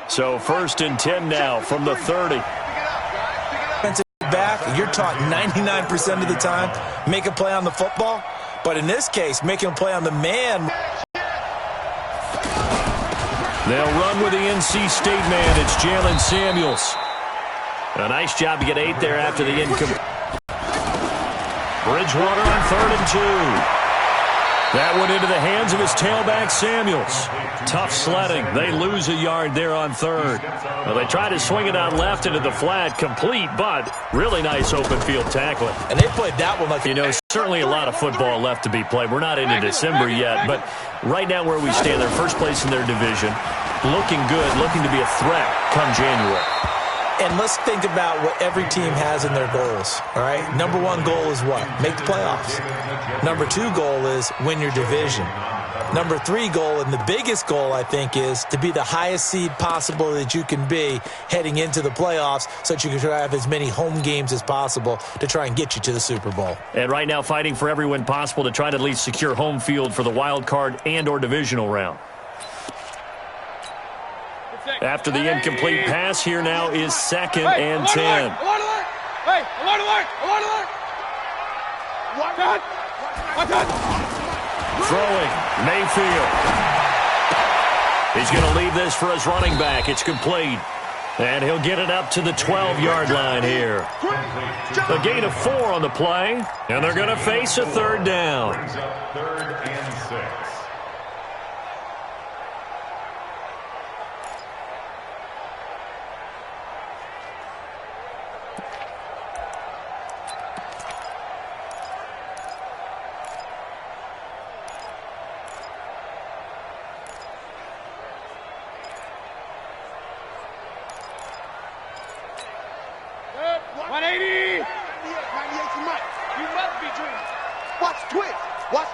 So 1st and 10 now from the 30. Back, you're taught 99% of the time, make a play on the football. But in this case, making a play on the man. They'll run with the NC State man. It's Jalen Samuels. A nice job to get 8 there after the incomplete. Bridgewater on 3rd and 2. That went into the hands of his tailback, Samuels. Tough sledding. They lose a yard there on 3rd. Well, they try to swing it out left into the flat, complete, but really nice open field tackling. And they played that one like, you know, certainly a lot of football left to be played. We're not into December yet, but right now where we stand, they're first place in their division, looking good, looking to be a threat come January. And let's think about what every team has in their goals, all right? Number 1 goal is what? Make the playoffs. Number 2 goal is win your division. Number 3 goal, and the biggest goal, I think, is to be the highest seed possible that you can be heading into the playoffs so that you can have as many home games as possible to try and get you to the Super Bowl. And right now fighting for every win possible to try to at least secure home field for the wild card and or divisional round. After the incomplete pass, here now is 2nd and 10. Hey, Throwing, Mayfield. He's going to leave this for his running back. It's complete. And he'll get it up to the 12-yard line here. A gain of 4 on the play, and they're going to face a 3rd down. 3rd and 6.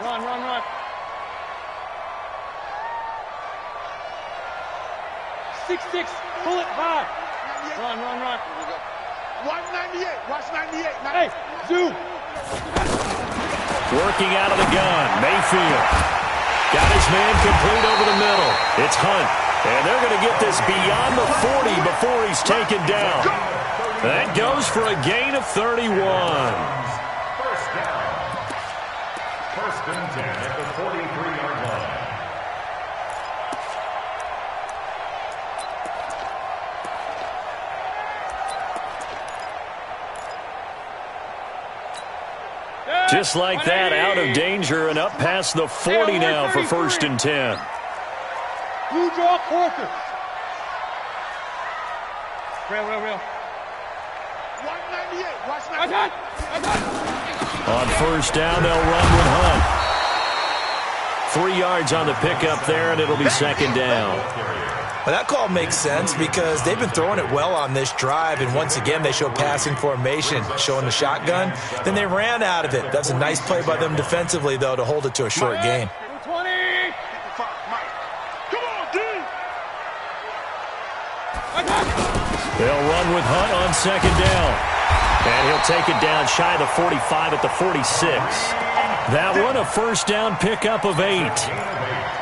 Run. 6-6, pull it high. Run. 198, watch 98. Hey, Zoo. Working out of the gun, Mayfield. Got his man complete over the middle. It's Hunt. And they're going to get this beyond the 40 before he's taken down. That goes for a gain of 31. First down. 1st and 10 at the 43-yard line. Just like that, out of danger and up past the 40 now for 1st and 10. Blue draw quarter. Real. 198, watch 98. On 1st down, they'll run with Hunt. 3 yards on the pickup there, and it'll be 2nd down. Well, that call makes sense because they've been throwing it well on this drive, and once again, they show passing formation, showing the shotgun. Then they ran out of it. That's a nice play by them defensively, though, to hold it to a short gain. 20. Come on, D. They'll run with Hunt on 2nd down. And he'll take it down shy of the 45 at the 46. That one, a 1st down pickup of 8.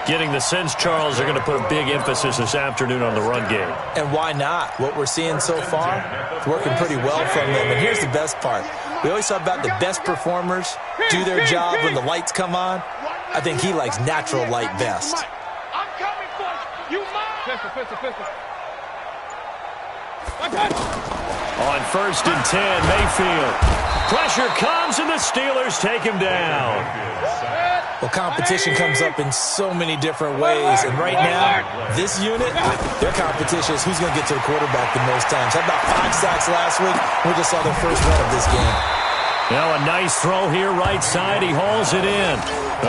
Getting the sense, Charles, they're going to put a big emphasis this afternoon on the run game. And why not? What we're seeing so far, it's working pretty well from them. And here's the best part. We always talk about the best performers do their job when the lights come on. I think he likes natural light best. I'm coming for you. You mind? Pistol. On 1st and 10, Mayfield. Pressure comes, and the Steelers take him down. Well, competition comes up in so many different ways. And right now, this unit, their competition is who's going to get to the quarterback the most times. Had about 5 sacks last week. We just saw their first run of this game. Now a nice throw here, right side. He hauls it in.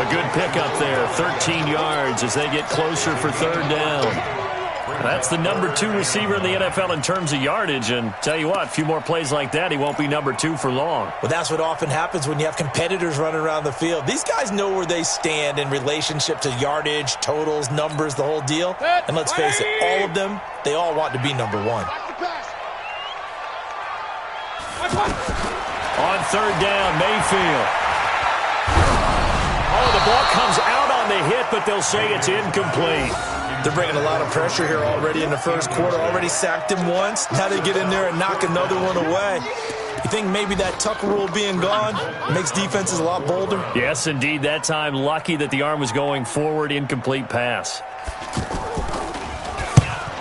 A good pickup there, 13 yards as they get closer for 3rd down. That's the number 2 receiver in the NFL in terms of yardage, and tell you what, a few more plays like that, he won't be number 2 for long. Well, that's what often happens when you have competitors running around the field. These guys know where they stand in relationship to yardage, totals, numbers, the whole deal. And let's face it, all of them, they all want to be number 1. On 3rd down, Mayfield. Oh, the ball comes out on the hit. it, but they'll say it's incomplete. They're bringing a lot of pressure here already in the first quarter. Already sacked him once. Now they get in there and knock another one away. You think maybe that Tucker rule being gone makes defenses a lot bolder? Yes, indeed. That time, lucky that the arm was going forward. Incomplete pass.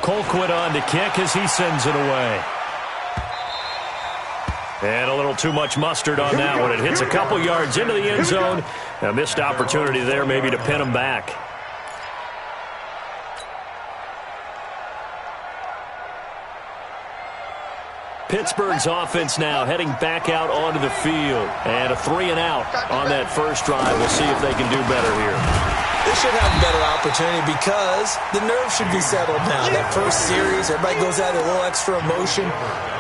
Colquitt on to kick as he sends it away. And a little too much mustard on that one. It hits a couple yards into the end zone. A missed opportunity there maybe to pin him back. Pittsburgh's offense now heading back out onto the field. And a 3-and-out on that first drive. We'll see if they can do better here. They should have a better opportunity because the nerves should be settled now. That first series, everybody goes out a little extra emotion.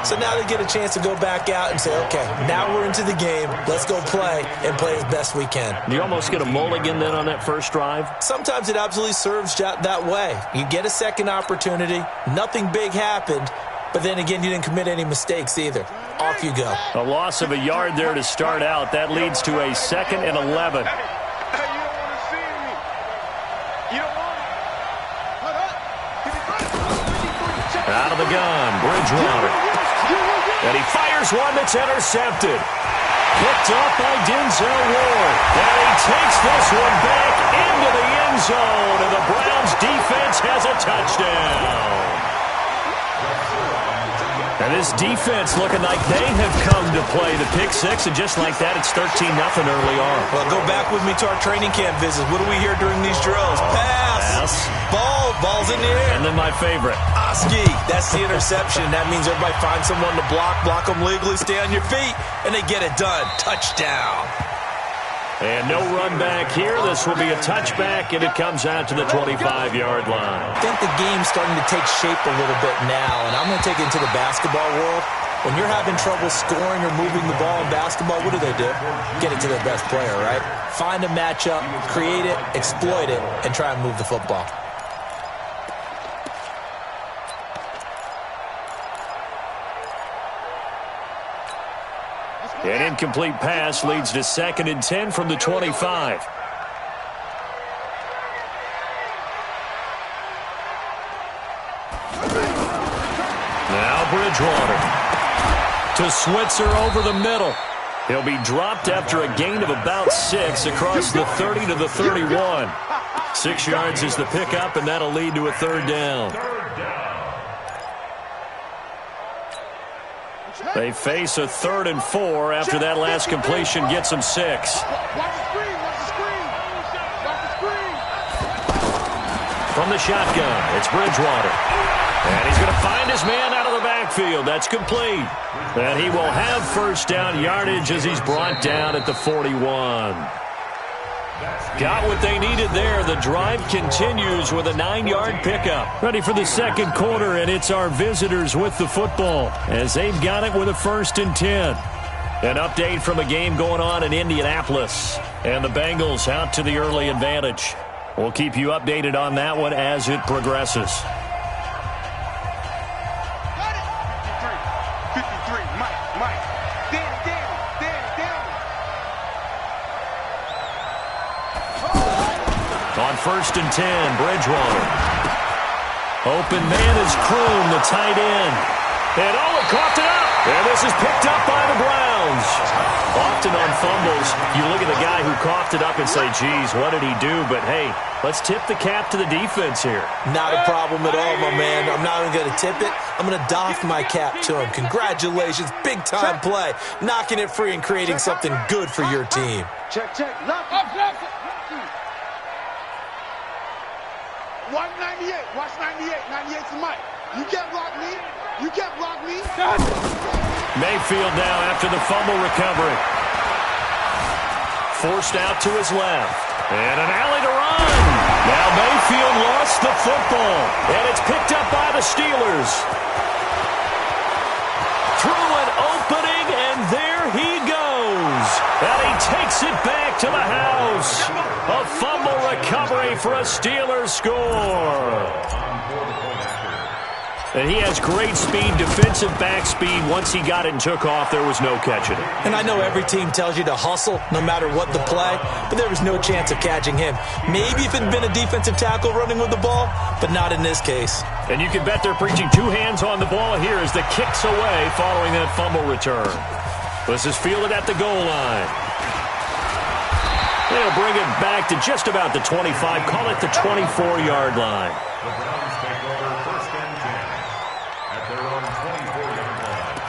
So now they get a chance to go back out and say, okay, now we're into the game. Let's go play and play as best we can. You almost get a mulligan then on that first drive? Sometimes it absolutely serves that way. You get a second opportunity. Nothing big happened. But then again, you didn't commit any mistakes either. Off you go. A loss of a yard there to start out. That leads to a 2nd and 11. Out of the gun, Bridgewater. And he fires one that's intercepted. Picked up by Denzel Ward. And he takes this one back into the end zone. And the Browns defense has a touchdown. And this defense looking like they have come to play the pick six, and just like that, it's 13-0 early on. Well, go back with me to our training camp visits. What do we hear during these drills? Pass. Ball's in the air. And then my favorite. Oski, that's the interception. That means everybody finds someone to block them legally, stay on your feet, and they get it done. Touchdown. And no run back here. This will be a touchback, and it comes out to the 25-yard line. I think the game's starting to take shape a little bit now, and I'm going to take it into the basketball world. When you're having trouble scoring or moving the ball in basketball, what do? Get it to their best player, right? Find a matchup, create it, exploit it, and try and move the football. An incomplete pass leads to 2nd and 10 from the 25. Now Bridgewater to Switzer over the middle. He'll be dropped after a gain of about 6 across the 30 to the 31. 6 yards is the pickup, and that'll lead to a 3rd down. They face a 3rd and 4 after that last completion gets them 6. Watch the screen. From the shotgun, it's Bridgewater. And he's going to find his man out of the backfield. That's complete. And he will have first down yardage as he's brought down at the 41. Got what they needed there. The drive continues with a 9-yard pickup. Ready for the second quarter, and it's our visitors with the football as they've got it with a 1st and 10. An update from a game going on in Indianapolis, and the Bengals out to the early advantage. We'll keep you updated on that one as it progresses. 53, Mike. On 1st and 10, Bridgewater. Open man is Kroon, the tight end. And he coughed it up. And this is picked up by the Browns. Often on fumbles, you look at the guy who coughed it up and say, geez, what did he do? But, hey, let's tip the cap to the defense here. Not a problem at all, my man. I'm not even going to tip it. I'm going to doff my cap to him. Congratulations. Big-time play. Knocking it free and creating something good for your team. Check. Lock. Watch 98. Watch 98. 98's Mike. You can't block me. Mayfield now after the fumble recovery. Forced out to his left. And an alley to run. Now Mayfield lost the football. And it's picked up by the Steelers. Through an opening, and there he goes. And he takes it back to the house. A fumble recovery for a Steelers score. And he has great speed, defensive back speed. Once he got it and took off, there was no catching it. And I know every team tells you to hustle no matter what the play, but there was no chance of catching him. Maybe if it had been a defensive tackle running with the ball, but not in this case. And you can bet they're preaching two hands on the ball here as the kick's away following that fumble return. This is fielded at the goal line. They'll bring it back to just about the 25. Call it the 24-yard line. The Browns take over first and 10 at their own 24-yard line.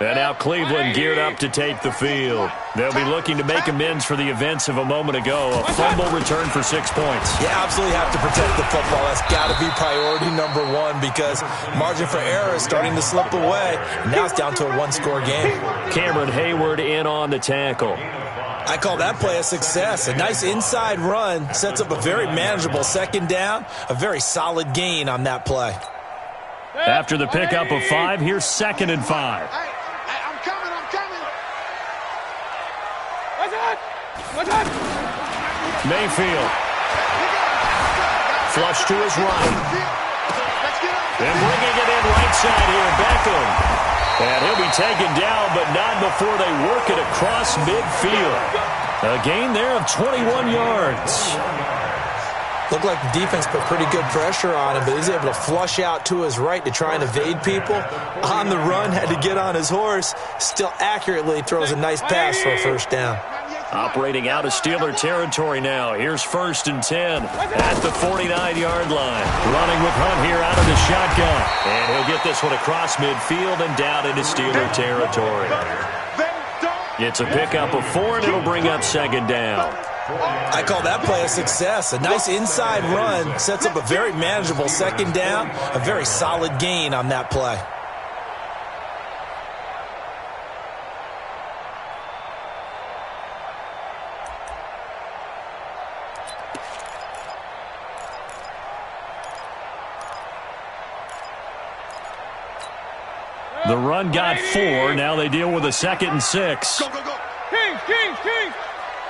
And now Cleveland geared up to take the field. They'll be looking to make amends for the events of a moment ago. A fumble return for 6 points. You absolutely have to protect the football. That's got to be priority number one because margin for error is starting to slip away. And now it's down to a one-score game. Cameron Hayward in on the tackle. I call that play a success. A nice inside run sets up a very manageable second down. A very solid gain on that play. After the pickup of 5, here's 2nd and 5. Hey, I'm coming. What's up? Mayfield. Flush to his right. And bringing it in right side here, Beckham. And he'll be taken down, but not before they work it across midfield. A gain there of 21 yards. Looked like the defense put pretty good pressure on him, but he's able to flush out to his right to try and evade people. On the run, had to get on his horse. Still accurately throws a nice pass for a first down. Operating out of Steeler territory now. Here's 1st and 10 at the 49-yard line. Running with Hunt here out of the shotgun. And he'll get this one across midfield and down into Steeler territory. It's a pickup of 4, and it'll bring up 2nd down. I call that play a success. A nice inside run sets up a very manageable second down. A very solid gain on that play. The run got 4. Now they deal with a 2nd and 6. Go. Kings.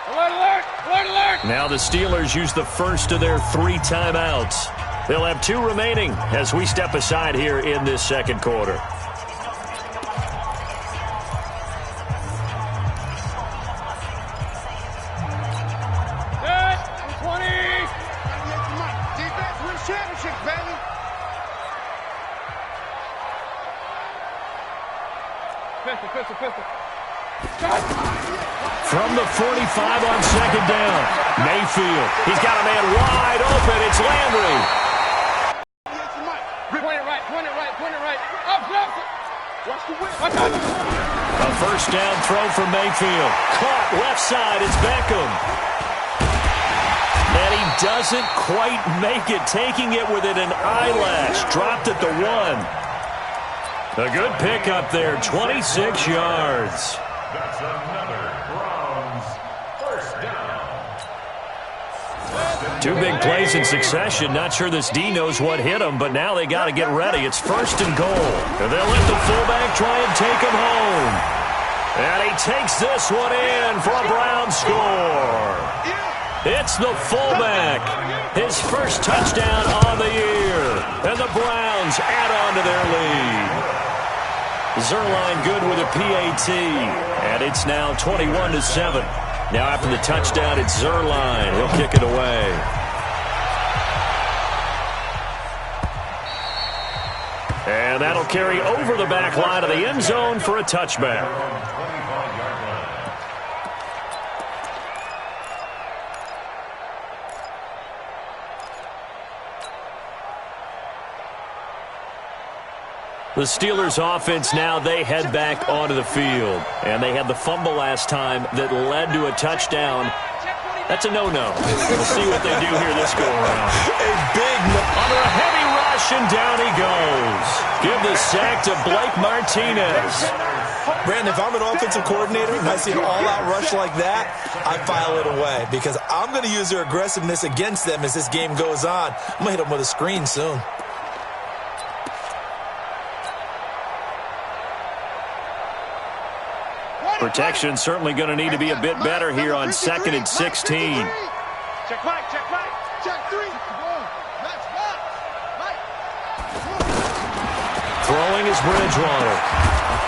Alert. Now the Steelers use the first of their 3 timeouts. They'll have 2 remaining as we step aside here in this second quarter. Defense wins championships, baby. Pistol. From the 45 on 2nd down. Mayfield. He's got a man wide open. It's Landry. Point it right. Up. Watch the whip. Watch out. A first down throw from Mayfield. Caught left side. It's Beckham. And he doesn't quite make it. Taking it within an eyelash. Dropped at the 1. A good pickup there. 26 yards. That's another Browns first down. 2 big plays in succession. Not sure this D knows what hit him, but now they got to get ready. It's 1st and goal. And they'll let the fullback try and take him home. And he takes this one in for a Brown score. It's the fullback. His first touchdown on the year. And the Browns add on to their lead. Zerline good with a PAT. And it's now 21-7. Now after the touchdown, it's Zerline. He'll kick it away. And that'll carry over the back line of the end zone for a touchback. The Steelers offense now, they head back onto the field. And they had the fumble last time that led to a touchdown. That's a no-no. We'll see what they do here this go-around. A big under a heavy rush, and down he goes. Give the sack to Blake Martinez. Brandon, if I'm an offensive coordinator and I see an all-out rush like that, I file it away because I'm going to use their aggressiveness against them as this game goes on. I'm going to hit them with a screen soon. Protection certainly going to need to be a bit better here on 2nd and 16. Check right. Check 3. Match box. Right. Throwing is Bridgewater.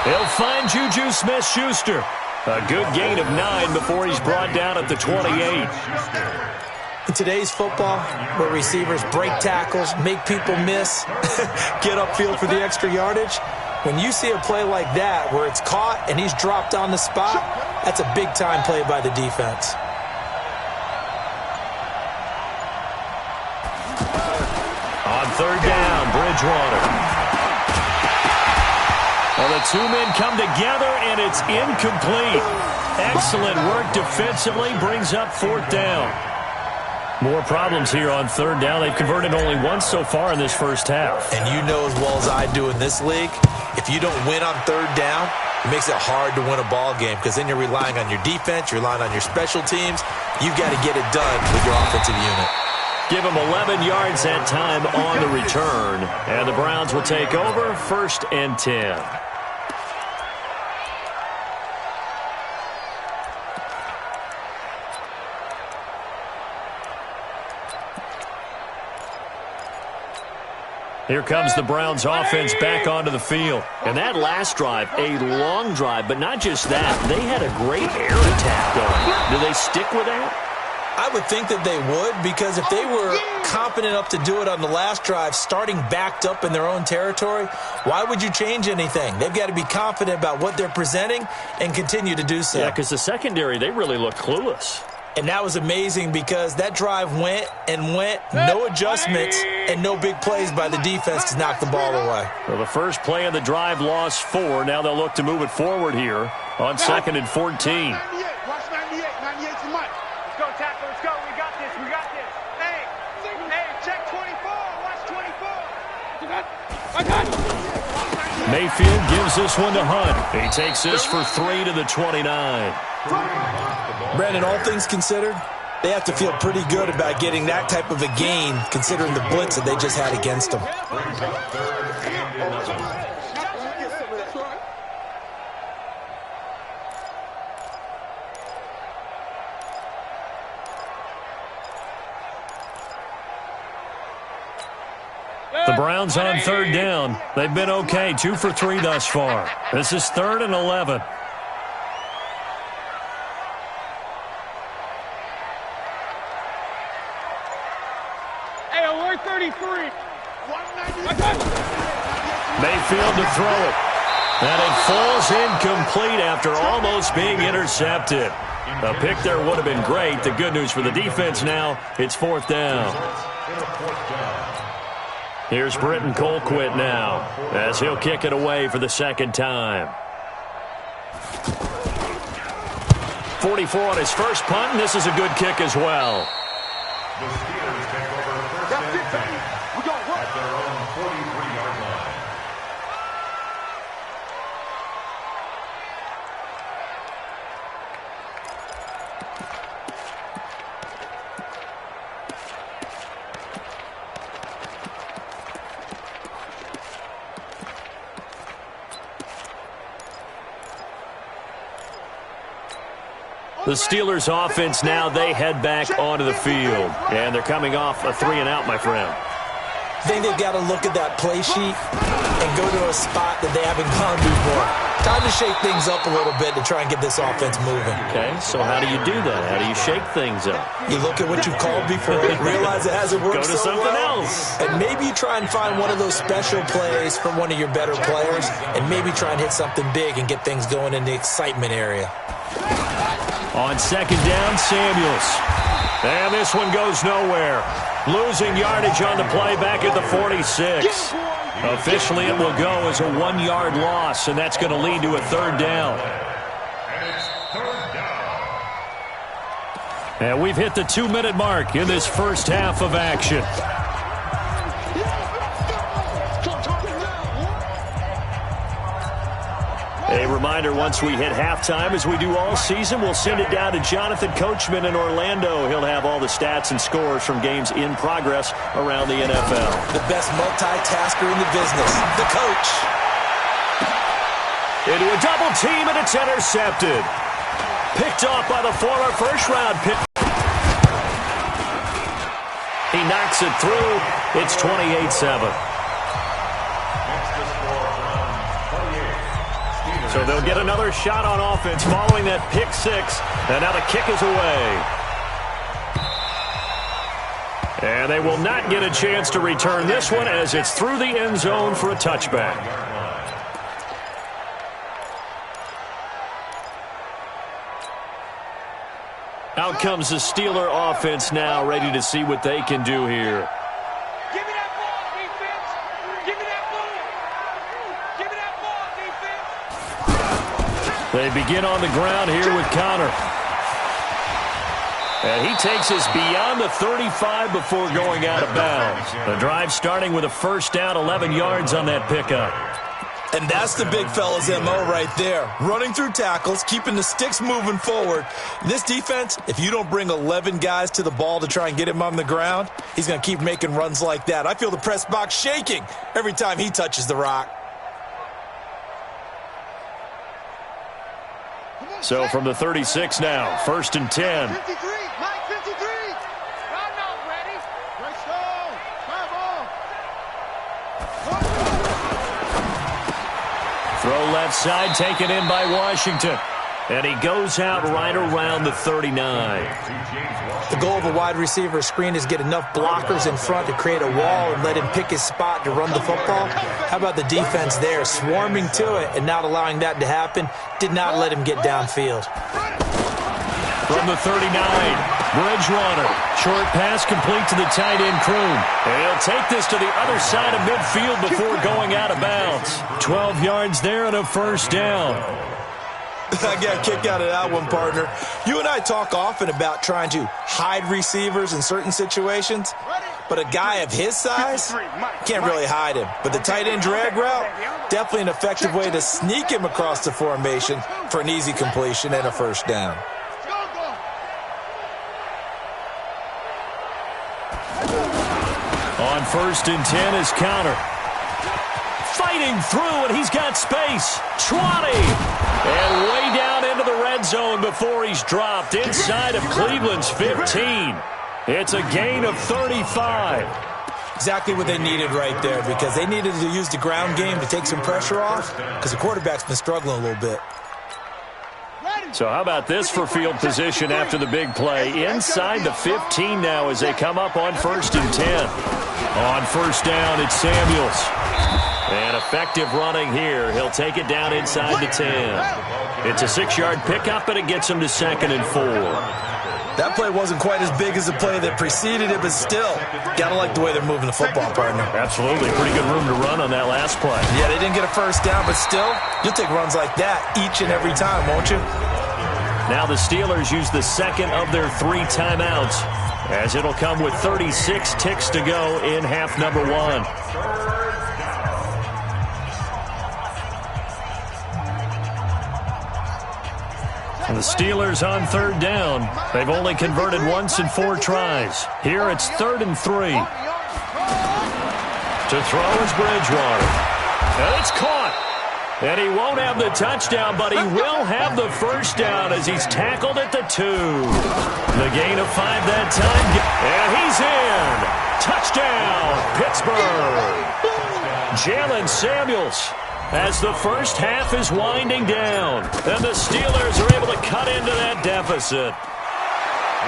He'll find Juju Smith-Schuster. A good gain of 9 before he's brought down at the 28. In today's football, where receivers break tackles, make people miss, get upfield for the extra yardage, when you see a play like that where it's caught and he's dropped on the spot, that's a big-time play by the defense. On third down, Bridgewater. Well, the two men come together, and it's incomplete. Excellent work defensively, brings up fourth down. More problems here on third down. They've converted only once so far in this first half. And you know as well as I do in this league, if you don't win on third down, it makes it hard to win a ball game because then you're relying on your defense, you're relying on your special teams. You've got to get it done with your offensive unit. Give them 11 yards that time on the return. And the Browns will take over, 1st and 10. Here comes the Browns offense back onto the field. And that last drive, a long drive, but not just that. They had a great air attack going. Do they stick with that? I would think that they would, because if they were confident enough to do it on the last drive, starting backed up in their own territory, why would you change anything? They've got to be confident about what they're presenting and continue to do so. Yeah, because the secondary, they really look clueless. And that was amazing because that drive went and went, no adjustments, and no big plays by the defense to knock the ball away. Well, the first play of the drive lost 4. Now they'll look to move it forward here on 2nd and 14. 98. Watch 98. 98's the mic. Let's go, tackle. Let's go. We got this. We got this. Hey, check 24. Watch 24. I got it. Mayfield gives this one to Hunt. He takes this for 3 to the 29. Brandon, all things considered, they have to feel pretty good about getting that type of a gain, considering the blitz that they just had against them. The Browns on third down. They've been okay, 2 for 3 thus far. This is 3rd and 11. Hey, alert 33. Mayfield to throw it. And it falls incomplete after almost being intercepted. A pick there would have been great. The good news for the defense now, it's 4th down. Here's Britton Colquitt now as he'll kick it away for the second time. 44 on his first punt, and this is a good kick as well. The Steelers take over 1st and 10 at their own 43-yard line. The Steelers offense now, they head back onto the field. And they're coming off a 3-and-out, my friend. I think they've got to look at that play sheet and go to a spot that they haven't gone before. Time to shake things up a little bit to try and get this offense moving. Okay, so how do you do that? How do you shake things up? You look at what you've called before, realize it hasn't worked Go to so something well, else. and maybe you try and find one of those special plays from one of your better players, and maybe try and hit something big and get things going in the excitement area. On 2nd down, Samuels. And this one goes nowhere. Losing yardage on the play back at the 46. Officially, it will go as a 1-yard loss, and that's going to lead to a 3rd down. And it's 3rd down. And we've hit the 2-minute mark in this first half of action. A reminder, once we hit halftime, as we do all season, we'll send it down to Jonathan Coachman in Orlando. He'll have all the stats and scores from games in progress around the NFL. The best multitasker in the business, the coach. Into a double team, and it's intercepted. Picked off by the former first-round pick. He knocks it through. It's 28-7. So they'll get another shot on offense following that pick six. And now the kick is away. And they will not get a chance to return this one as it's through the end zone for a touchback. Out comes the Steeler offense now, ready to see what they can do here. Give me that ball, defense. Give me that ball. Give me that ball, defense. They begin on the ground here with Connor. And he takes us beyond the 35 before going out of bounds. The drive starting with a first down, 11 yards on that pickup. And that's the big fella's MO right there. Running through tackles, keeping the sticks moving forward. This defense, if you don't bring 11 guys to the ball to try and get him on the ground, he's going to keep making runs like that. I feel the press box shaking every time he touches the rock. So from the 36 now, first and 10. 53, Mike 53. Run out, ready. Let's go. Come on. Throw left side, taken in by Washington. And he goes out right around the 39. The goal of a wide receiver screen is get enough blockers in front to create a wall and let him pick his spot to run the football. How about the defense there, swarming to it and not allowing that to happen? Did not let him get downfield. From the 39, Bridgewater. Short pass complete to the tight end Kroon. And he'll take this to the other side of midfield before going out of bounds. 12 yards there and a first down. I got a kick out of that one, partner. You and I talk often about trying to hide receivers in certain situations, but a guy of his size can't really hide him. But the tight end drag route, definitely an effective way to sneak him across the formation for an easy completion and a first down. On first and 10 is Connor. Fighting through, and he's got space. 20. And way down into the red zone before he's dropped inside of Cleveland's 15. It's a gain of 35. Exactly what they needed right there, because they needed to use the ground game to take some pressure off, because the quarterback's been struggling a little bit. So how about this for field position after the big play? Inside the 15 now as they come up on first and 10. On first down, it's Samuels. And effective running here. He'll take it down inside the 10. It's a 6-yard pickup, and it gets him to second and 4. That play wasn't quite as big as the play that preceded it, but still, gotta like the way they're moving the football, partner. Absolutely. Pretty good room to run on that last play. Yeah, they didn't get a first down, but still, you'll take runs like that each and every time, won't you? Now the Steelers use the second of their 3 timeouts, as it'll come with 36 ticks to go in half number 1. And the Steelers on third down. They've only converted once in 4 tries. Here it's 3rd and 3. To throw is Bridgewater. And it's caught. And he won't have the touchdown, but he will have the first down as he's tackled at the 2. The gain of 5 that time. And he's in. Touchdown, Pittsburgh. Jalen Samuels. As the first half is winding down, and the Steelers are able to cut into that deficit.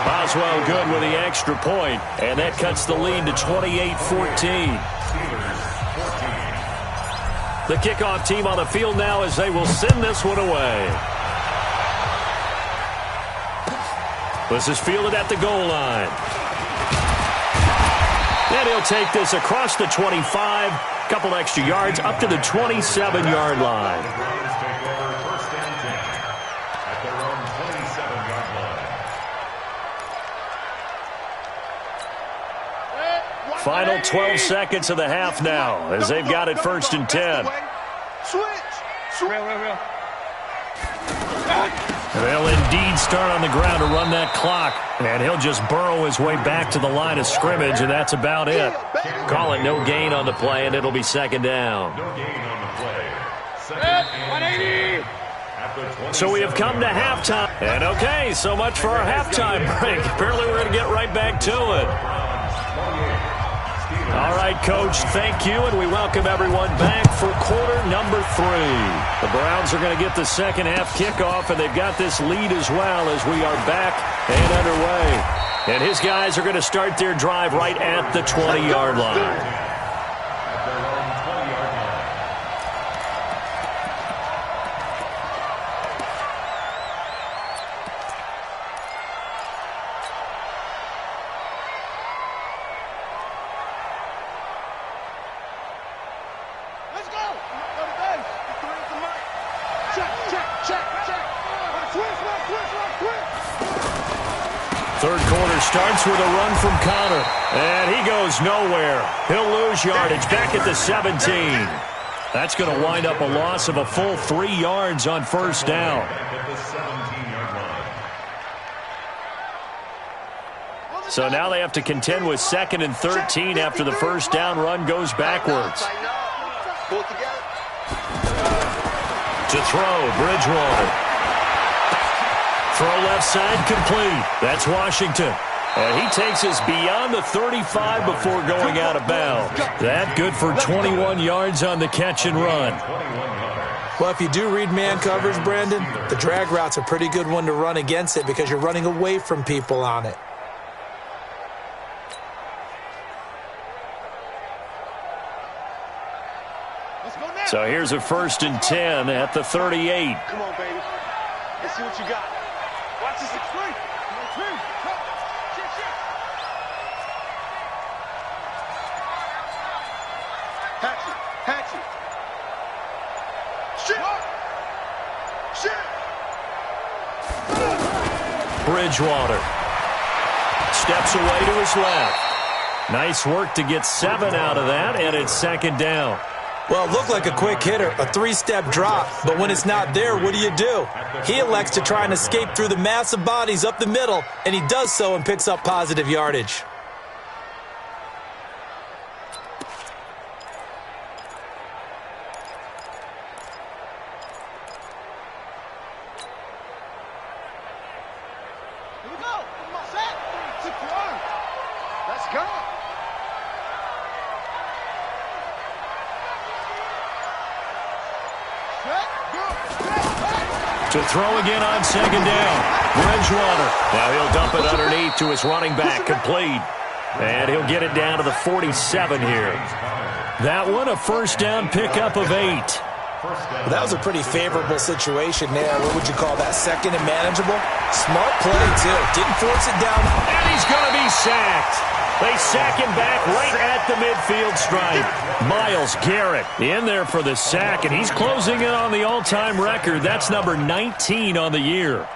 Boswell good with the extra point, and that cuts the lead to 28-14. The kickoff team on the field now as they will send this one away. This is fielded at the goal line. And he'll take this across the 25. Couple extra yards up to the 27-yard line. Final 12 seconds of the half now as they've got it first and 10. They'll indeed start on the ground to run that clock, and he'll just burrow his way back to the line of scrimmage, and that's about it. Call it no gain on the play, and it'll be second down. No gain on the play. Second and 8. So we have come to halftime. And okay, so much for our halftime break. Apparently we're going to get right back to it. All right, Coach, thank you, and we welcome everyone back for quarter number 3. The Browns are going to get the second half kickoff, and they've got this lead as well as we are back and underway. And his guys are going to start their drive right at the 20-yard line. Third quarter starts with a run from Connor. And he goes nowhere. He'll lose yardage back at the 17. That's going to wind up a loss of a full 3 yards on first down. So now they have to contend with 2nd and 13 after the first down run goes backwards. To throw, Bridgewater. Throw left side complete. That's Washington. And he takes us beyond the 35 before going out of bounds. That good for 21 yards on the catch and run. Well, if you do read man coverage, Brandon, the drag route's a pretty good one to run against it because you're running away from people on it. So here's a 1st and 10 at the 38. Come on, baby. Let's see what you got. Watch this. Hatchet. Shit. Bridgewater steps away to his left. Nice work to get 7 out of that, and it's 2nd down. Well, it looked like a quick hitter, a 3-step drop, but when it's not there, what do? He elects to try and escape through the massive bodies up the middle, and he does so and picks up positive yardage. Here we go. Set. Let's go. To throw again on 2nd down. Bridgewater. Now he'll dump it underneath to his running back. Complete. And he'll get it down to the 47 here. That one a first down pickup of 8. Well, that was a pretty favorable situation there. What would you call that? 2nd and manageable? Smart play, too. Didn't force it down. And he's going to be sacked. They sack him back right at the midfield stripe. Myles Garrett in there for the sack, and he's closing in on the all-time record. That's number 19 on the year.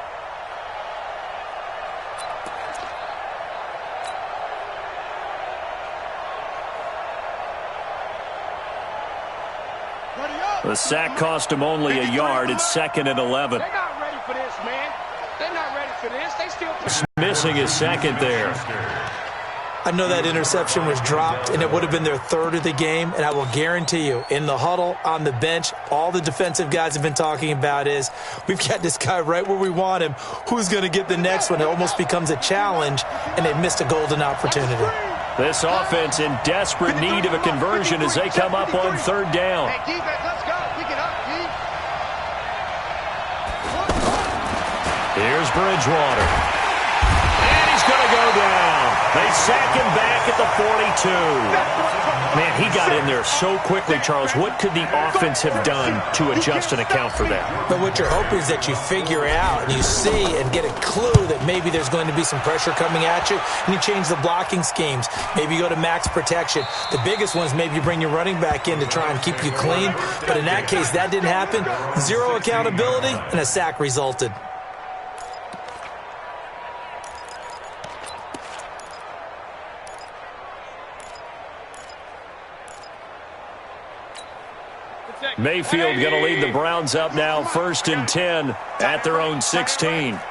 The sack cost him only a yard. It's 2nd and 11. They're not ready for this, man. They're not ready for this. They still missing his 2nd there. I know that interception was dropped, and it would have been their 3rd of the game, and I will guarantee you, in the huddle, on the bench, all the defensive guys have been talking about is, we've got this guy right where we want him. Who's going to get the next one? It almost becomes a challenge, and they've missed a golden opportunity. This offense in desperate need of a conversion as they come up on 3rd down. Hey, defense, let's go. Pick it up, Here's Bridgewater. And he's going to go down. They sack him back at the 42. Man, he got in there so quickly, Charles. What could the offense have done to adjust and account for that? But what you're hoping is that you figure out and you see and get a clue that maybe there's going to be some pressure coming at you, and you change the blocking schemes. Maybe you go to max protection. The biggest one is maybe you bring your running back in to try and keep you clean. But in that case, that didn't happen. Zero accountability, and a sack resulted. Mayfield going to lead the Browns up now, 1st and 10 at their own 16. To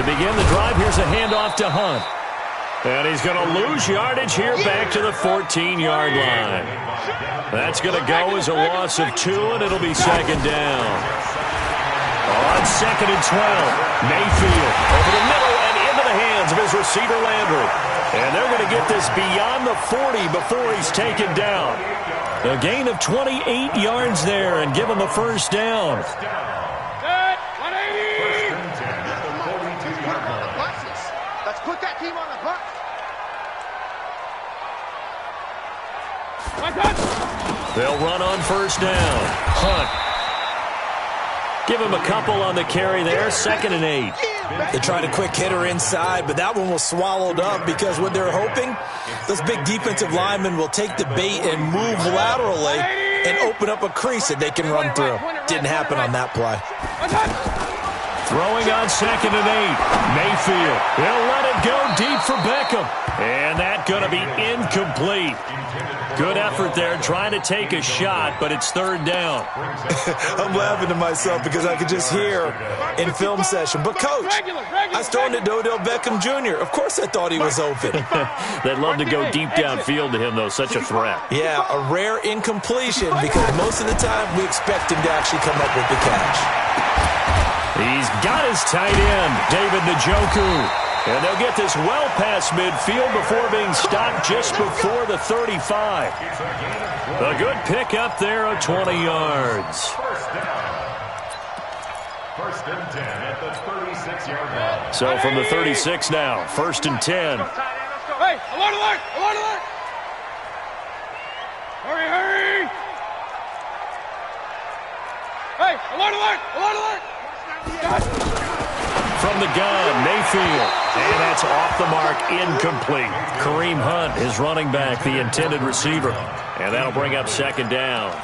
begin the drive, here's a handoff to Hunt. And he's going to lose yardage here back to the 14-yard line. That's going to go as a loss of 2, and it'll be 2nd down. On 2nd and 12, Mayfield over the middle and into the hands of his receiver, Landry. And they're going to get this beyond the 40 before he's taken down. A gain of 28 yards there and give him a first down. Let's put that team on the bus. They'll run on first down. Hunt. Give him a couple on the carry there. 2nd and 8. They tried a quick hitter inside, but that one was swallowed up because what they're hoping, those big defensive linemen will take the bait and move laterally and open up a crease that they can run through. Didn't happen on that play. Throwing on 2nd and 8. Mayfield. He'll let it go deep for Beckham. And that's going to be incomplete. Good effort there trying to take a shot, but it's 3rd down. I'm laughing to myself because I could just hear in film session. But, Coach, I was throwing to Odell Beckham Jr. Of course I thought he was open. They'd love to go deep downfield to him, though. Such a threat. Yeah, a rare incompletion because most of the time we expect him to actually come up with the catch. He's got his tight end, David Njoku. And they'll get this well past midfield before being stopped just before the 35. A good pickup there of 20 yards. First and 10 at the 36-yard line. So from the 36 now, 1st and 10. Hey, alert, alert, alert, alert. Hurry, hurry. Hey, alert, alert, alert, alert. From the gun, Mayfield. And that's off the mark, incomplete. Kareem Hunt is running back, the intended receiver. And that'll bring up 2nd down.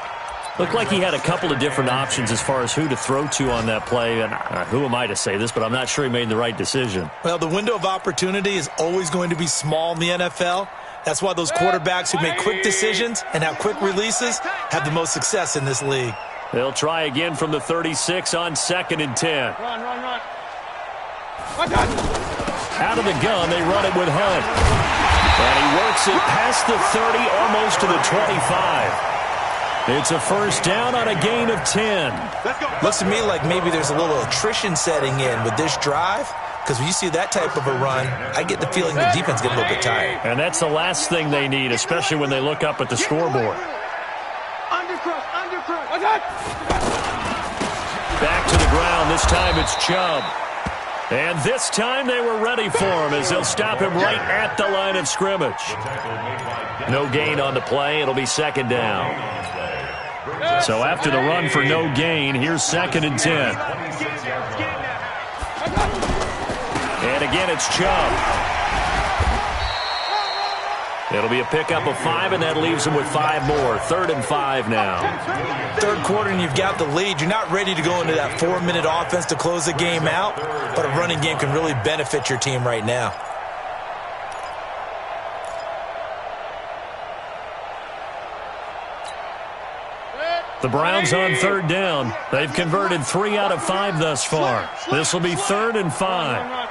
Looked like he had a couple of different options as far as who to throw to on that play. And who am I to say this, but I'm not sure he made the right decision. Well, the window of opportunity is always going to be small in the NFL. That's why those quarterbacks who make quick decisions and have quick releases have the most success in this league. They'll try again from the 36 on 2nd and 10. Run, run, run. Out of the gun, they run it with Hunt. And he works it past the 30, almost to the 25. It's a first down on a gain of 10. Looks to me like maybe there's a little attrition setting in with this drive. Because when you see that type of a run, I get the feeling the defense get a little bit tired. And that's the last thing they need, especially when they look up at the scoreboard. Back to the ground. This time it's Chubb. And this time they were ready for him as they'll stop him right at the line of scrimmage. No gain on the play. It'll be 2nd down. So after the run for no gain, here's 2nd and 10. And again, it's Chubb. It'll be a pickup of 5, and that leaves him with 5 more. 3rd and 5 now. 3rd quarter, and you've got the lead. You're not ready to go into that 4-minute offense to close the game out, but a running game can really benefit your team right now. The Browns on 3rd down. They've converted 3 out of 5 thus far. This will be 3rd and 5.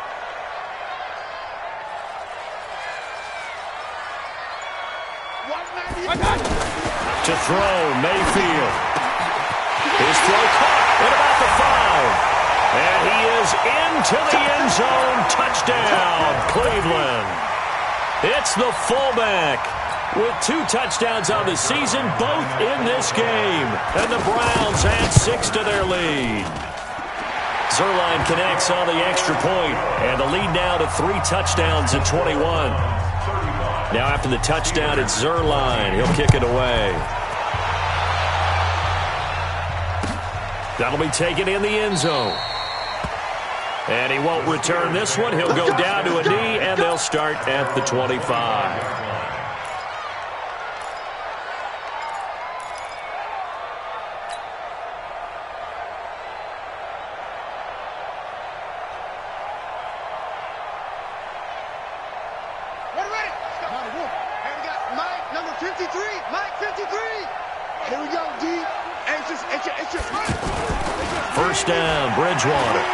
To throw, Mayfield. His throw caught at about the 5. And he is into the end zone. Touchdown, Cleveland. It's the fullback with 2 touchdowns on the season, both in this game. And the Browns add 6 to their lead. Zuerlein connects on the extra point, and the lead now to 3 touchdowns at 21. Now after the touchdown, it's Zuerlein. He'll kick it away. That'll be taken in the end zone. And he won't return this one. He'll go down to a knee, and they'll start at the 25. First down, Bridgewater.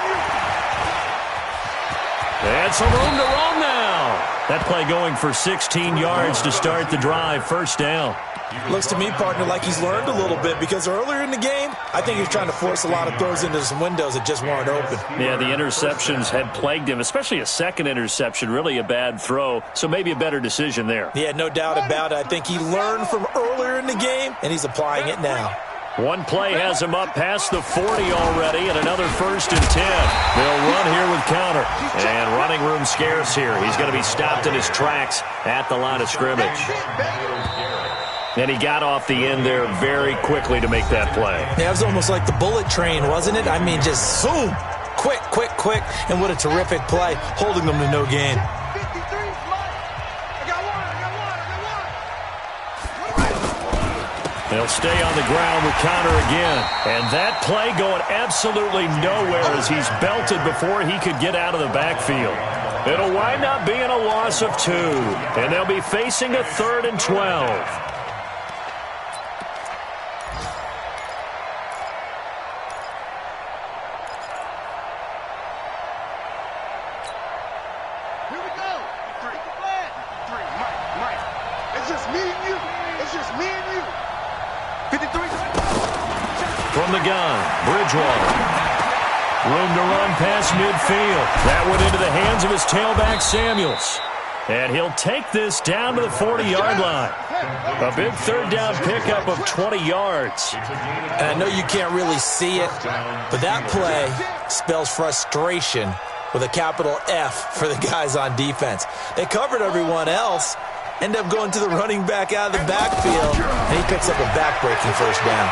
And some room to roam now. That play going for 16 yards to start the drive. First down. Looks to me, partner, like he's learned a little bit because earlier in the game, I think he was trying to force a lot of throws into some windows that just weren't open. Yeah, the interceptions had plagued him, especially a second interception, really a bad throw, so maybe a better decision there. Yeah, no doubt about it. I think he learned from earlier in the game, and he's applying it now. One play has him up past the 40 already, and another 1st and 10. They'll run here with counter. And running room scarce here. He's going to be stopped in his tracks at the line of scrimmage. And he got off the end there very quickly to make that play. Yeah, it was almost like the bullet train, wasn't it? I mean, just zoom. Quick, quick, quick. And what a terrific play, holding them to no gain. They'll stay on the ground with counter again. And that play going absolutely nowhere as he's belted before he could get out of the backfield. It'll wind up being a loss of 2. And they'll be facing a 3rd and 12. From the gun, Bridgewater. Room to run past midfield. That went into the hands of his tailback, Samuels. And he'll take this down to the 40-yard line. A big 3rd down pickup of 20 yards. And I know you can't really see it, but that play spells frustration with a capital F for the guys on defense. They covered everyone else, end up going to the running back out of the backfield, and he picks up a back-breaking 1st down.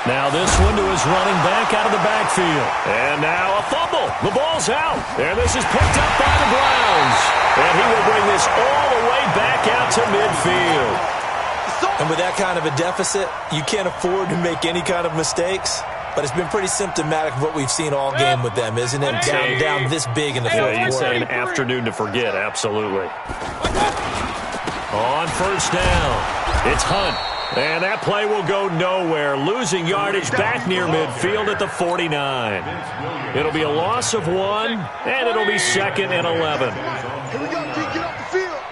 Now this one to his running back out of the backfield. And now a fumble. The ball's out. And this is picked up by the Browns. And he will bring this all the way back out to midfield. And with that kind of a deficit, you can't afford to make any kind of mistakes. But it's been pretty symptomatic of what we've seen all game with them, isn't it? Down this big in the 4th quarter. You say an afternoon to forget, absolutely. On 1st down, it's Hunt. And that play will go nowhere, losing yardage back near midfield at the 49. It'll be a loss of 1, and it'll be 2nd and 11. Here we go, get off the field.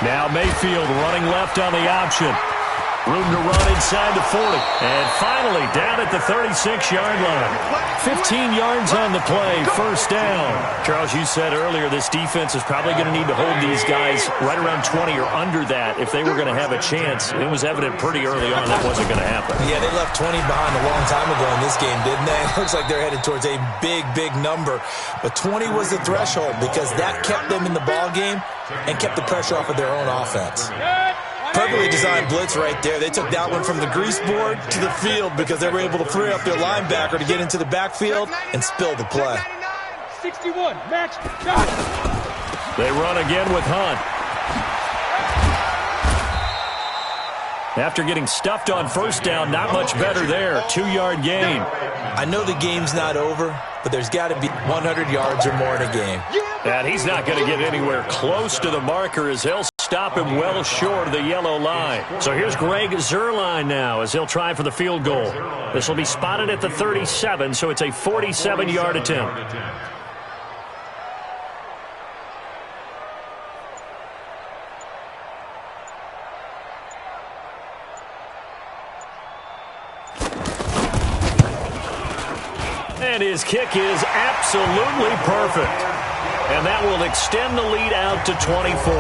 Now Mayfield running left on the option. Room to run inside the 40. And finally down at the 36-yard line. 15 yards on the play, 1st down. Charles, you said earlier this defense is probably going to need to hold these guys right around 20 or under that if they were going to have a chance. It was evident pretty early on that wasn't going to happen. Yeah, they left 20 behind a long time ago in this game, didn't they? It looks like they're headed towards a big, big number. But 20 was the threshold because that kept them in the ball game and kept the pressure off of their own offense. Perfectly designed blitz right there. They took that one from the grease board to the field because they were able to free up their linebacker to get into the backfield and spill the play. 61, match. They run again with Hunt. After getting stuffed on 1st down, not much better there. 2-yard gain. I know the game's not over, but there's got to be 100 yards or more in a game. And he's not going to get anywhere close to the marker as they'll stop him well short of the yellow line. So here's Greg Zuerlein now as he'll try for the field goal. This will be spotted at the 37, so it's a 47-yard attempt. And his kick is absolutely perfect. And that will extend the lead out to 24.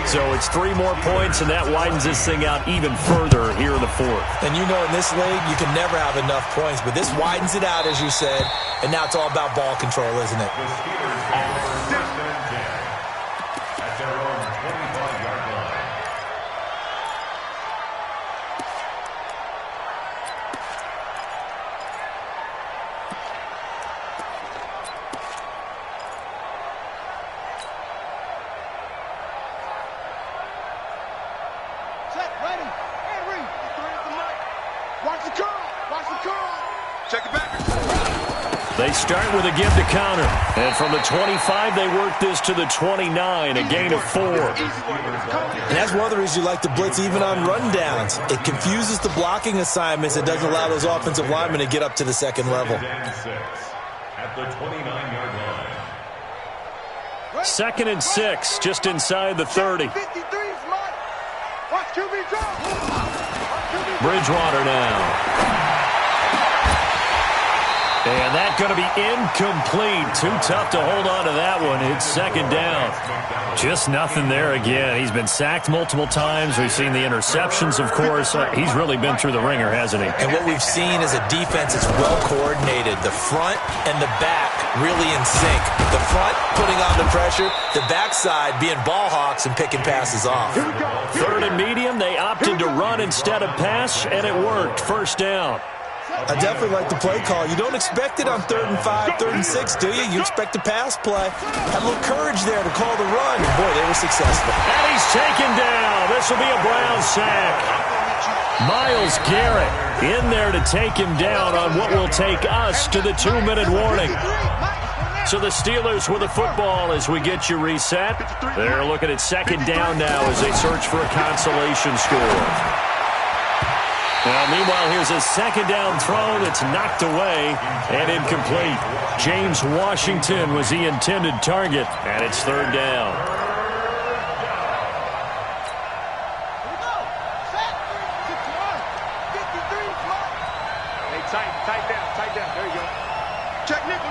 So it's 3 more points, and that widens this thing out even further here in the 4th. And you know in this league, you can never have enough points, but this widens it out, as you said, and now it's all about ball control, isn't it? They start with a give to counter. And from the 25, they work this to the 29, a gain of 4. And that's one of the reasons you like to blitz even on rundowns. It confuses the blocking assignments. It doesn't allow those offensive linemen to get up to the second level. At the 29-yard line. 2nd and 6, just inside the 30. Bridgewater now. And that's going to be incomplete. Too tough to hold on to that one. It's 2nd down. Just nothing there again. He's been sacked multiple times. We've seen the interceptions, of course. He's really been through the ringer, hasn't he? And what we've seen is a defense that's well coordinated. The front and the back really in sync. The front putting on the pressure. The backside being ball hawks and picking passes off. 3rd and medium. They opted to run instead of pass, and it worked. 1st down. I definitely like the play call. You don't expect it on 3rd and 5, 3rd and 6, do you? You expect a pass play. Had a little courage there to call the run. Boy, they were successful. And he's taken down. This will be a Brown sack. Myles Garrett in there to take him down on what will take us to the 2-minute warning. So the Steelers with the football as we get you reset. They're looking at 2nd down now as they search for a consolation score. Now, meanwhile, here's a 2nd down throw that's knocked away and incomplete. James Washington was the intended target, and it's 3rd down. Hey, tight down. There you go. Check nickel.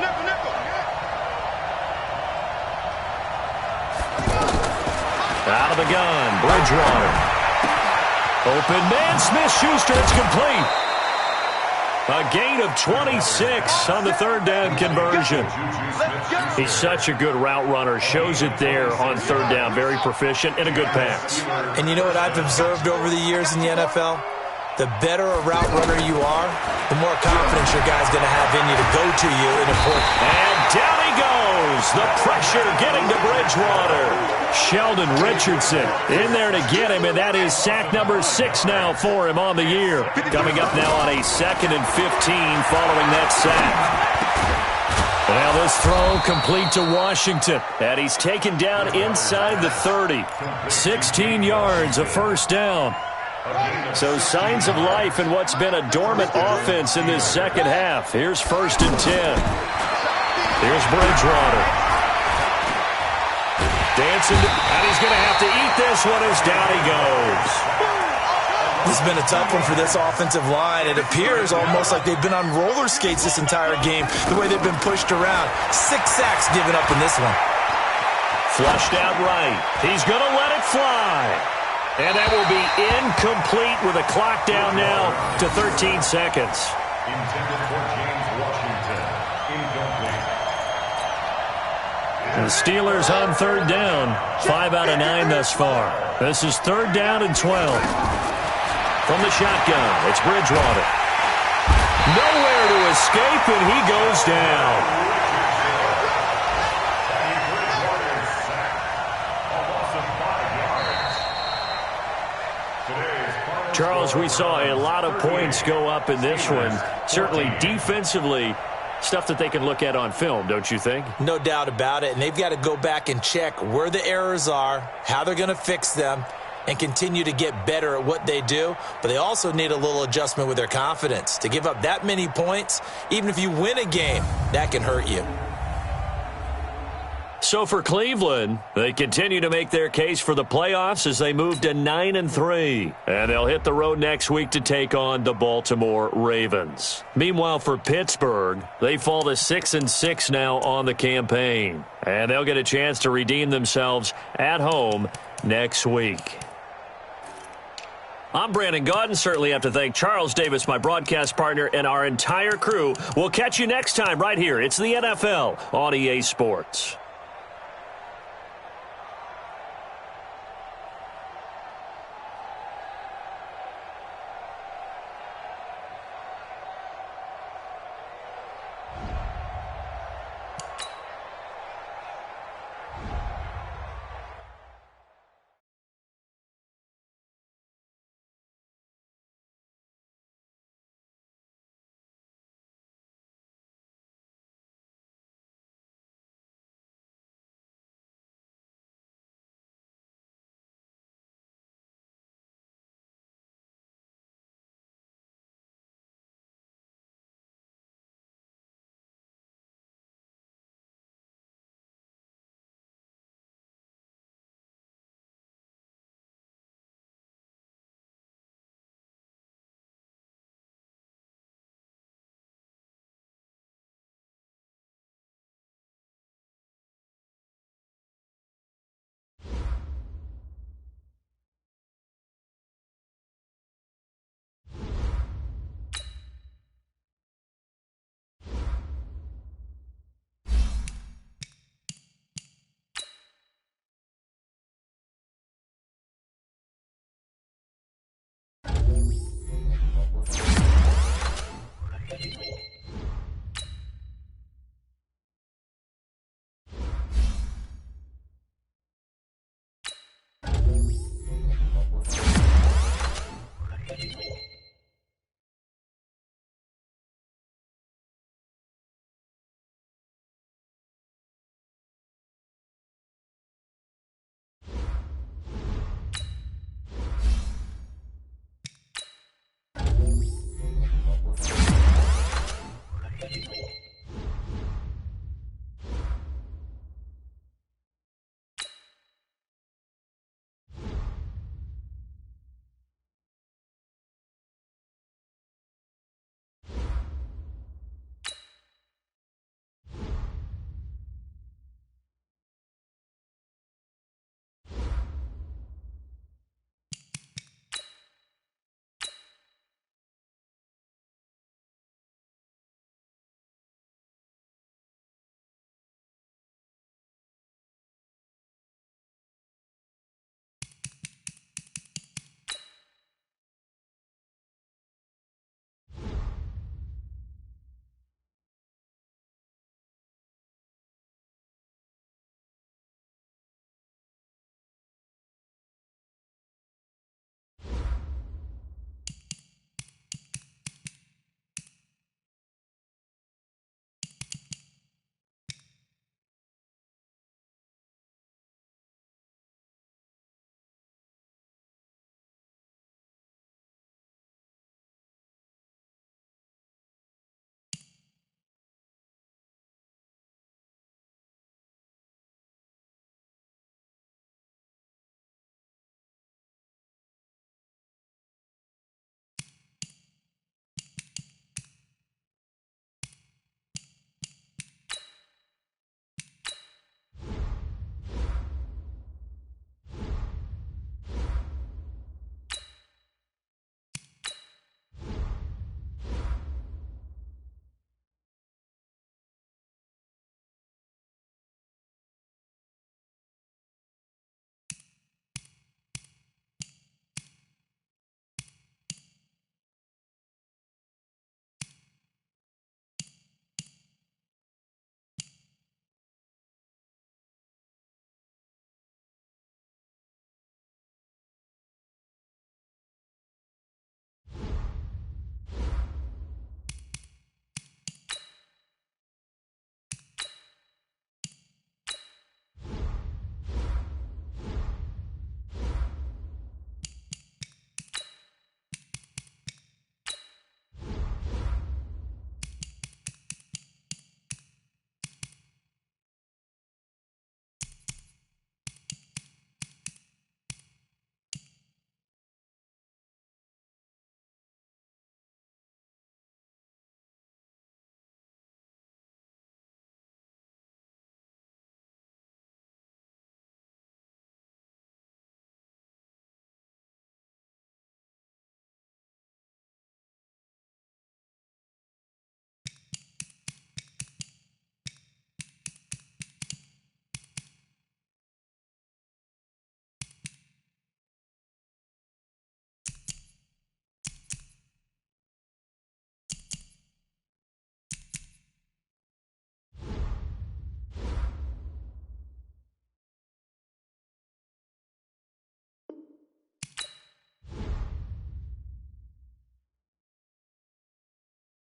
Out of the gun, Bridgewater. Open man, Smith-Schuster, it's complete. A gain of 26 on the 3rd down conversion. He's such a good route runner. Shows it there on 3rd down. Very proficient and a good pass. And you know what I've observed over the years in the NFL? The better a route runner you are, the more confidence your guy's going to have in you to go to you in important. And down he goes. The pressure getting to Bridgewater. Sheldon Richardson in there to get him, and that is sack number 6 now for him on the year. Coming up now on a 2nd and 15 following that sack. Well, this throw complete to Washington, and he's taken down inside the 30. 16 yards, a 1st down. So signs of life in what's been a dormant offense in this 2nd half. Here's 1st and 10. Here's Bridgewater. Dancing, and he's going to have to eat this one as down he goes. This has been a tough one for this offensive line. It appears almost like they've been on roller skates this entire game, the way they've been pushed around. 6 sacks given up in this one. Flushed out right. He's going to let it fly. And that will be incomplete with a clock down now to 13 seconds. Intended for James Washington. Incomplete. The Steelers on 3rd down. 5 out of 9 thus far. This is 3rd down and 12. From the shotgun, it's Bridgewater. Nowhere to escape, and he goes down. Charles, we saw a lot of points go up in this one. Certainly defensively, stuff that they can look at on film, don't you think? No doubt about it. And they've got to go back and check where the errors are, how they're going to fix them, and continue to get better at what they do. But they also need a little adjustment with their confidence. To give up that many points, even if you win a game, that can hurt you. So for Cleveland, they continue to make their case for the playoffs as they move to 9-3. And they'll hit the road next week to take on the Baltimore Ravens. Meanwhile, for Pittsburgh, they fall to 6-6 now on the campaign. And they'll get a chance to redeem themselves at home next week. I'm Brandon Gaudin. Certainly have to thank Charles Davis, my broadcast partner, and our entire crew. We'll catch you next time right here. It's the NFL on EA Sports.